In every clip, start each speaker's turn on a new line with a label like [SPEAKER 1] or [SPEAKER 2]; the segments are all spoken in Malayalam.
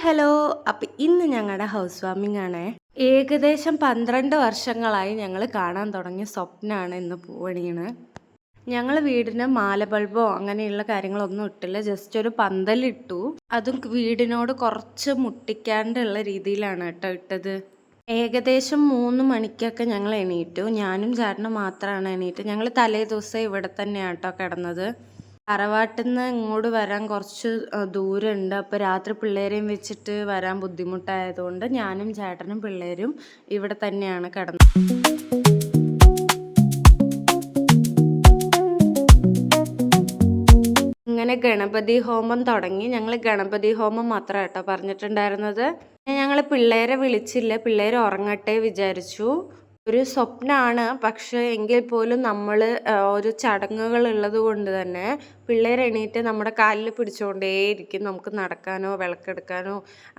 [SPEAKER 1] ഹലോ. അപ്പം ഇന്ന് ഞങ്ങളുടെ ഹൗസ് വാമിംഗ് ആണ്. ഏകദേശം 12 വർഷങ്ങളായി ഞങ്ങൾ കാണാൻ തുടങ്ങിയ സ്വപ്നമാണ് ഇന്ന് പൂവണിയാണ്. ഞങ്ങൾ വീടിന് മാല ബൾബോ അങ്ങനെയുള്ള കാര്യങ്ങളൊന്നും ഇട്ടില്ല. ജസ്റ്റ് ഒരു പന്തലിട്ടു. അതും വീടിനോട് കുറച്ച് മുട്ടിക്കാണ്ടുള്ള രീതിയിലാണ് കേട്ടോ ഇട്ടത്. ഏകദേശം 3 മണിക്കൊക്കെ ഞങ്ങൾ എണീറ്റു. ഞാനും ചേട്ടനും മാത്രമാണ് എണീറ്റ്. ഞങ്ങൾ തലേ ദിവസം ഇവിടെ തന്നെയാണ് കേട്ടോ കിടന്നത്. തറവാട്ടിൽ നിന്ന് ഇങ്ങോട്ട് വരാൻ കുറച്ച് ദൂരമുണ്ട്. അപ്പോൾ രാത്രി പിള്ളേരെയും വെച്ചിട്ട് വരാൻ ബുദ്ധിമുട്ടായതുകൊണ്ട് ഞാനും ചേട്ടനും പിള്ളേരും ഇവിടെ തന്നെയാണ് കിടന്നത്. അങ്ങനെ ഗണപതി ഹോമം തുടങ്ങി. ഞങ്ങൾ ഗണപതി ഹോമം മാത്രമാണ് കേട്ടോ പറഞ്ഞിട്ടുണ്ടായിരുന്നത്. ഞങ്ങൾ പിള്ളേരെ വിളിച്ചില്ല, പിള്ളേർ ഉറങ്ങട്ടെ വിചാരിച്ചു. ഒരു സ്വപ്നമാണ്, പക്ഷേ എങ്കിൽ പോലും നമ്മൾ ഒരു ചടങ്ങുകൾ ഉള്ളത് കൊണ്ട് തന്നെ പിള്ളേർ എണീറ്റ് നമ്മുടെ കാലിൽ പിടിച്ചുകൊണ്ടേയിരിക്കും. നമുക്ക് നടക്കാനോ വിളക്കെടുക്കാനോ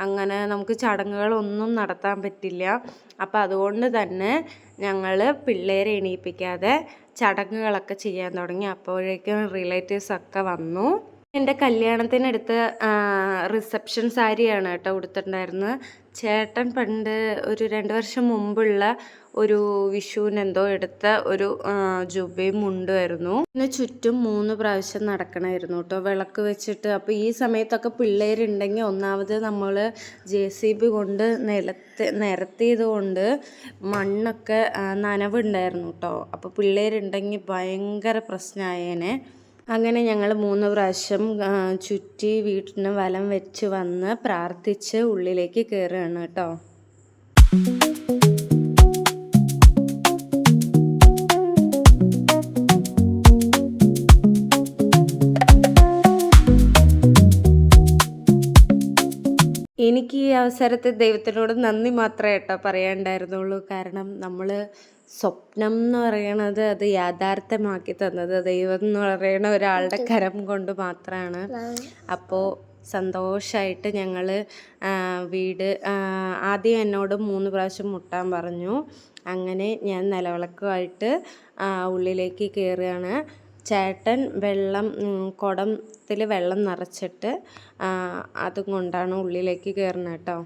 [SPEAKER 1] അങ്ങനെ നമുക്ക് ചടങ്ങുകളൊന്നും നടത്താൻ പറ്റില്ല. അപ്പം അതുകൊണ്ട് തന്നെ ഞങ്ങൾ പിള്ളേരെ എണീപ്പിക്കാതെ ചടങ്ങുകളൊക്കെ ചെയ്യാൻ തുടങ്ങി. അപ്പോഴേക്കും റിലേറ്റീവ്സൊക്കെ വന്നു. എൻ്റെ കല്യാണത്തിനെടുത്ത റിസപ്ഷൻ സാരിയാണ് കേട്ടോ ഉടുത്തിട്ടുണ്ടായിരുന്നത്. ചേട്ടൻ പണ്ട് ഒരു 2 വർഷം മുമ്പുള്ള ഒരു വിഷുവിനെന്തോ എടുത്ത ഒരു ജുബയും മുണ്ടുമായിരുന്നു. പിന്നെ ചുറ്റും 3 പ്രാവശ്യം നടക്കണമായിരുന്നു കേട്ടോ വിളക്ക് വെച്ചിട്ട്. അപ്പോൾ ഈ സമയത്തൊക്കെ പിള്ളേരുണ്ടെങ്കിൽ ഒന്നാമത് നമ്മൾ JCB കൊണ്ട് നിരത്തിയത് കൊണ്ട് മണ്ണൊക്കെ നനവുണ്ടായിരുന്നു കേട്ടോ. അപ്പോൾ പിള്ളേരുണ്ടെങ്കിൽ ഭയങ്കര പ്രശ്നമായേനെ. അങ്ങനെ ഞങ്ങൾ 3 പ്രാവശ്യം ചുറ്റി വീട്ടിന് വലം വെച്ച് വന്ന് പ്രാർത്ഥിച്ച് ഉള്ളിലേക്ക് കയറുകയാണ് കേട്ടോ. എനിക്ക് ഈ അവസരത്തിൽ ദൈവത്തിനോട് നന്ദി മാത്രമേ കേട്ടോ പറയാനുണ്ടായിരുന്നുള്ളൂ. കാരണം നമ്മൾ സ്വപ്നം എന്ന് പറയണത് അത് യാഥാർത്ഥ്യമാക്കി തന്നത് ദൈവം എന്ന് പറയുന്ന ഒരാളുടെ കരം കൊണ്ട് മാത്രമാണ്. അപ്പോൾ സന്തോഷമായിട്ട് ഞങ്ങൾ വീട് ആദ്യം എന്നോട് 3 പ്രാവശ്യം മുട്ടാൻ പറഞ്ഞു. അങ്ങനെ ഞാൻ നിലവിളക്കുമായിട്ട് ഉള്ളിലേക്ക് കയറുകയാണ്. ചേട്ടൻ കുടത്തിൽ വെള്ളം നിറച്ചിട്ട് അതും കൊണ്ടാണ് ഉള്ളിലേക്ക് കയറുന്നത് കേട്ടോ.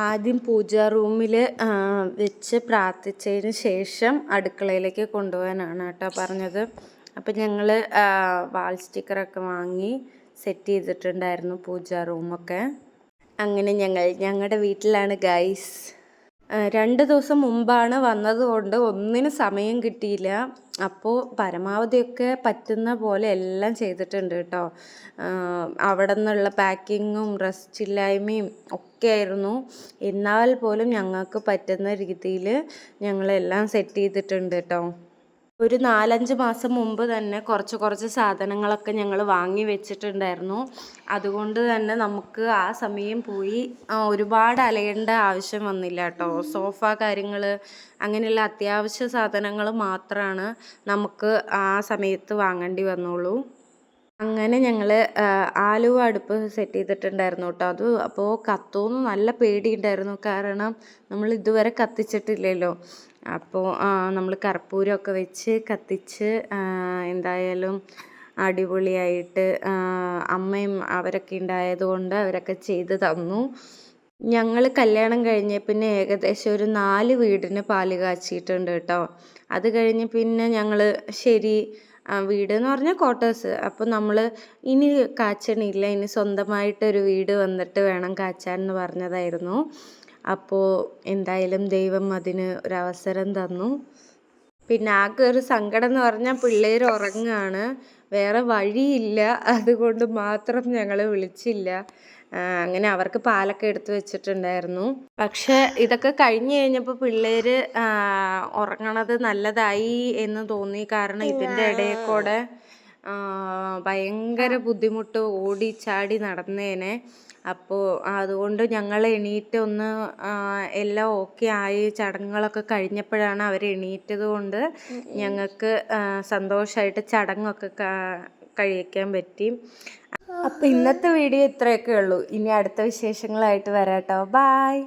[SPEAKER 1] ആദ്യം പൂജാ റൂമിൽ വെച്ച് പ്രാർത്ഥിച്ചതിന് ശേഷം അടുക്കളയിലേക്ക് കൊണ്ടുപോകാനാണ് കേട്ടോ പറഞ്ഞത്. അപ്പം ഞങ്ങൾ വാൾ സ്റ്റിക്കറൊക്കെ വാങ്ങി സെറ്റ് ചെയ്തിട്ടുണ്ടായിരുന്നു പൂജാ റൂമൊക്കെ. അങ്ങനെ ഞങ്ങളുടെ വീട്ടിലാണ് ഗൈസ്. 2 ദിവസം മുമ്പാണ് വന്നതുകൊണ്ട് ഒന്നിനും സമയം കിട്ടിയില്ല. അപ്പോൾ പരമാവധിയൊക്കെ പറ്റുന്ന പോലെ എല്ലാം ചെയ്തിട്ടുണ്ട് കേട്ടോ. അവിടെ നിന്നുള്ള പാക്കിങ്ങും റെസ്റ്റില്ലായ്മയും ഒക്കെ ആയിരുന്നു. എന്നാൽ പോലും ഞങ്ങൾക്ക് പറ്റുന്ന രീതിയിൽ ഞങ്ങളെല്ലാം സെറ്റ് ചെയ്തിട്ടുണ്ട് കേട്ടോ. ഒരു 4-5 മാസം മുമ്പ് തന്നെ കുറച്ച് സാധനങ്ങളൊക്കെ ഞങ്ങൾ വാങ്ങി വെച്ചിട്ടുണ്ടായിരുന്നു. അതുകൊണ്ട് തന്നെ നമുക്ക് ആ സമയം പോയി ഒരുപാട് അലയേണ്ട ആവശ്യം വന്നില്ല കേട്ടോ. സോഫ കാര്യങ്ങൾ അങ്ങനെയുള്ള അത്യാവശ്യ സാധനങ്ങൾ മാത്രമാണ് നമുക്ക് ആ സമയത്ത് വാങ്ങേണ്ടി വന്നുള്ളൂ. അങ്ങനെ ഞങ്ങൾ ആലുവ അടുപ്പ് സെറ്റ് ചെയ്തിട്ടുണ്ടായിരുന്നു കേട്ടോ. അപ്പോൾ കത്തുമെന്ന് നല്ല പേടിയുണ്ടായിരുന്നു. കാരണം നമ്മൾ ഇതുവരെ കത്തിച്ചിട്ടില്ലല്ലോ. അപ്പോൾ നമ്മൾ കർപ്പൂരമൊക്കെ വെച്ച് കത്തിച്ച് എന്തായാലും അടിപൊളിയായിട്ട് അമ്മയും അവരൊക്കെ ഉണ്ടായതുകൊണ്ട് അവരൊക്കെ ചെയ്ത് തന്നു. ഞങ്ങൾ കല്യാണം കഴിഞ്ഞ പിന്നെ ഏകദേശം ഒരു 4 വീടിന് പാല് കാച്ചിയിട്ടുണ്ട് കേട്ടോ. അത് കഴിഞ്ഞ് പിന്നെ ഞങ്ങൾ വീട് എന്ന് പറഞ്ഞാൽ ക്വാർട്ടേഴ്സ്. അപ്പോൾ നമ്മൾ ഇനി കാച്ചണില്ല, ഇനി സ്വന്തമായിട്ടൊരു വീട് വന്നിട്ട് വേണം കാച്ചാൻ എന്ന് പറഞ്ഞതായിരുന്നു. അപ്പോൾ എന്തായാലും ദൈവം അതിന് ഒരവസരം തന്നു. പിന്നെ ആകെ ഒരു സങ്കടം എന്ന് പറഞ്ഞാൽ പിള്ളേർ ഉറങ്ങുകയാണ്, വേറെ വഴിയില്ല. അതുകൊണ്ട് മാത്രം ഞങ്ങൾ വിളിച്ചില്ല. അങ്ങനെ അവർക്ക് പാലൊക്കെ എടുത്ത് വെച്ചിട്ടുണ്ടായിരുന്നു. പക്ഷെ ഇതൊക്കെ കഴിഞ്ഞ് കഴിഞ്ഞപ്പോൾ പിള്ളേർ ഉറങ്ങണത് നല്ലതായി എന്ന് തോന്നി. കാരണം ഇതിൻ്റെ ഇടയിൽ കൂടെ ഭയങ്കര ബുദ്ധിമുട്ട് ഓടിച്ചാടി നടന്നേനെ. അപ്പോൾ അതുകൊണ്ട് ഞങ്ങൾ എണീറ്റ് ഒന്ന് എല്ലാം ഓക്കെ ആയി ചടങ്ങുകളൊക്കെ കഴിഞ്ഞപ്പോഴാണ് അവർ എണീറ്റത് കൊണ്ട് ഞങ്ങൾക്ക് സന്തോഷമായിട്ട് ചടങ്ങൊക്കെ കഴിക്കാൻ പറ്റി. അപ്പോൾ ഇന്നത്തെ വീഡിയോ ഇത്രയൊക്കെ ഉള്ളൂ. ഇനി അടുത്ത വിശേഷങ്ങളായിട്ട് വരാട്ടോ. ബായ്.